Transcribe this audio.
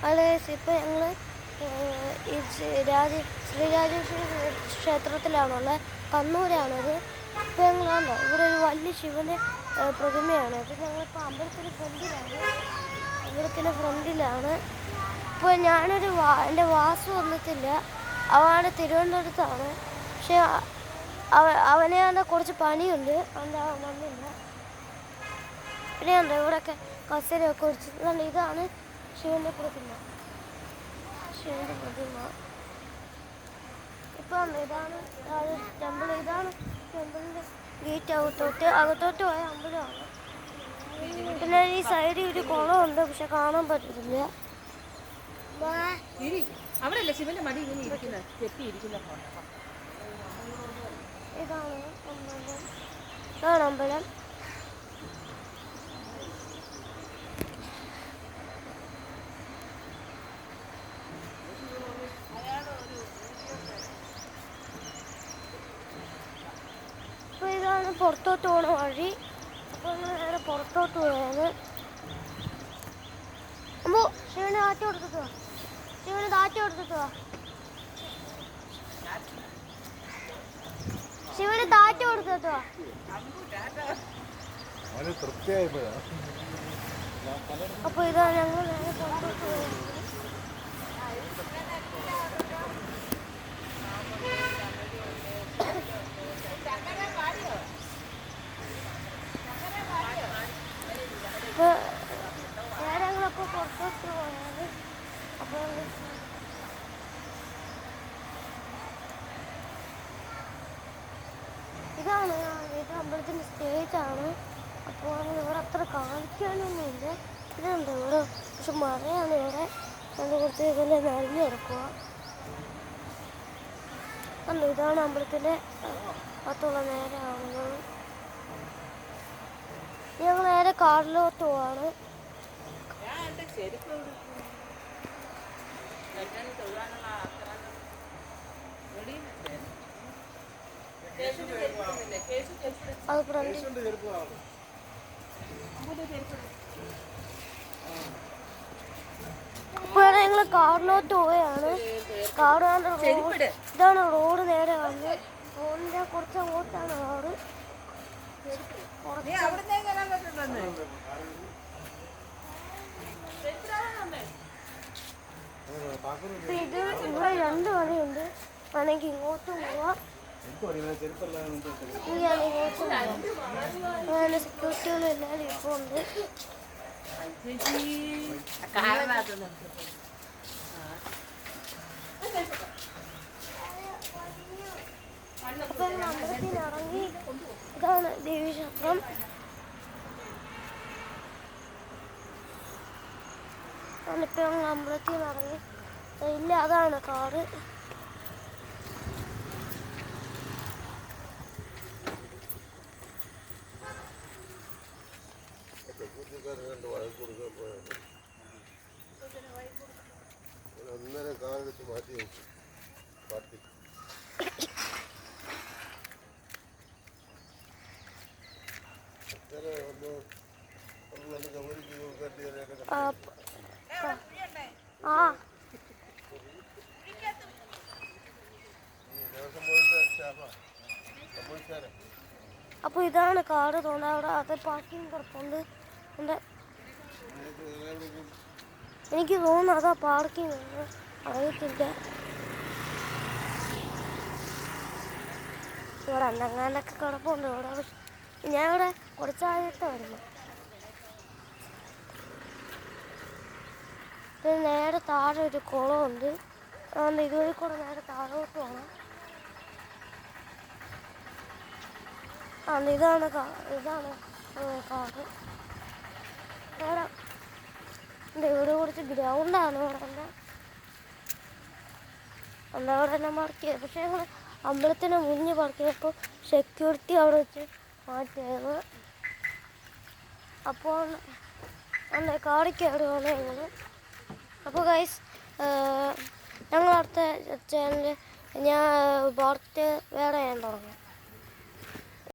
അത് ഇപ്പം ഞങ്ങൾ ശ്രീരാജേശ്വരി ക്ഷേത്രത്തിലാണുള്ളത്. കണ്ണൂരാണത്. ഇപ്പം ഞങ്ങളാണോ ഇവിടെ ഒരു വലിയ ശിവൻ്റെ പ്രതിമയാണ്. ഇപ്പം ഞങ്ങളിപ്പോൾ അമ്പലത്തിൻ്റെ ഫ്രണ്ടിലാണ്. ഇപ്പോൾ എൻ്റെ വാസു വന്നിട്ടില്ല. അവനാണ് തിരുവനന്തപുരത്താണ്. പക്ഷെ അവനെ കുറച്ച് പണിയുണ്ട്, അതുകൊണ്ട് അവൻ വന്നില്ല. പിന്നെ ഉണ്ട് ഇവിടെയൊക്കെ കസേരയൊക്കെ വെച്ചിട്ടുണ്ട്. ഇതാണ് ശിവൻ്റെ പ്രതിമ. ഇപ്പം ഇതാണ് ടെമ്പിൾ. ഇതാണ് ടെമ്പിളിൻ്റെ ഗേറ്റ്. അകത്തോട്ട് പോയ അമ്പലമാണ്. പിന്നെ ഈ സൈഡിൽ ഒരു കുളമുണ്ട്, പക്ഷെ കാണാൻ പറ്റത്തില്ല. ഇതാണ് അമ്പലം. അപ്പോൾ ഇതാണ് പുറത്തോട്ട് പോണ വഴി. അപ്പോൾ നമ്മൾ നേരെ പുറത്തോട്ട് പോയത്. അപ്പോൾ ശിവന് താറ്റ് കൊടുത്തിട്ട് വാ. ശിവന് താറ്റ് കൊടുത്തിട്ട് വാ. ശിവന് താറ്റ് കൊടുത്തിട്ട് വാ. അപ്പോൾ ഇതാണ് ഞങ്ങൾ നേരെ പുറത്തോട്ട് പോയത്. നേരങ്ങളപ്പോൾ പുറത്തോട്ട് പോയത്. അപ്പോൾ ഇതാണ് ഇത് അമ്പലത്തിൻ്റെ സ്റ്റേജാണ്. അപ്പോൾ ഇവിടെ അത്ര കാണിക്കാനൊന്നുമില്ല. ഇതുണ്ട് ഇവിടെ, പക്ഷെ മഴയാണ് ഇവിടെ. അത് കുറച്ച് ഇതെല്ലാം നനഞ്ഞു കിടക്കുക. അല്ല, ഇതാണ് അമ്പലത്തിൻ്റെ അകത്തുള്ള നേരെ കാണുന്നത്. ഞങ്ങൾ നേരെ കാട്ടിലോട്ട് പോവാണ്. അത് ഫ്രണ്ട് ഇപ്പോഴാണ് ഞങ്ങൾ കാറിലോട്ട് പോവുകയാണ്. ഇതാണ് റോഡ് നേരെ വന്ന്. റോഡിൻ്റെ കുറച്ച് അങ്ങോട്ടാണ് റോഡ്. ഇത് ഇവിടെ 2 വഴിയുണ്ട്. വേണമെങ്കിൽ ഇങ്ങോട്ടും പോവാം, അങ്ങനെ സെക്യൂരിറ്റികളും എല്ലാവരും ഇപ്പോൾ ഉണ്ട്. അപ്പം അമ്പലത്തിൽ ഇറങ്ങി. ഇതാണ് ദേവീക്ഷേത്രം. അതിപ്പോൾ ഞങ്ങൾ അമ്പലത്തിൽ നിന്ന് ഇറങ്ങി. ഇല്ല, അതാണ് കാട്. അപ്പോൾ ഇതാണ് കാട്. തോന്നുന്നത് അവിടെ അത് പാർക്കിംഗ് കിടപ്പുണ്ട്. എനിക്ക് തോന്നുന്നു അതാ പാർക്കിംഗ്, അറിയത്തില്ല. ഇവിടെ എന്തെങ്ങാണ്ടൊക്കെ കിടപ്പുണ്ട് ഇവിടെ. ഞാൻ ഇവിടെ കുറച്ചായിട്ട് വരുന്നു. പിന്നെ നേരെ താഴെ ഒരു കുളമുണ്ട്. അതുകൊണ്ട് ഇതുവഴി കൂടെ നേരെ താഴോട്ട് പോകണം. ഇതാണ് കാട്. വേറെ ഇവിടെ കുറച്ച് ഗ്രൗണ്ടാണ് ഇവിടെ അവിടെ തന്നെ മാർക്ക് ചെയ്ത്. പക്ഷേ ഞങ്ങൾ അമ്പലത്തിന് മുന്നിൽ പാർക്ക് ചെയ്തപ്പോൾ സെക്യൂരിറ്റി അവിടെ വെച്ച് മാറ്റിയത്. അപ്പോൾ കാടിക്കയറുകയാണ് ഞങ്ങൾ. അപ്പോൾ ഗൈസ്, ഞങ്ങൾ അടുത്ത ചാനൽ ഞാൻ പാർട്ട് വേറെ ചെയ്യാൻ തുടങ്ങും.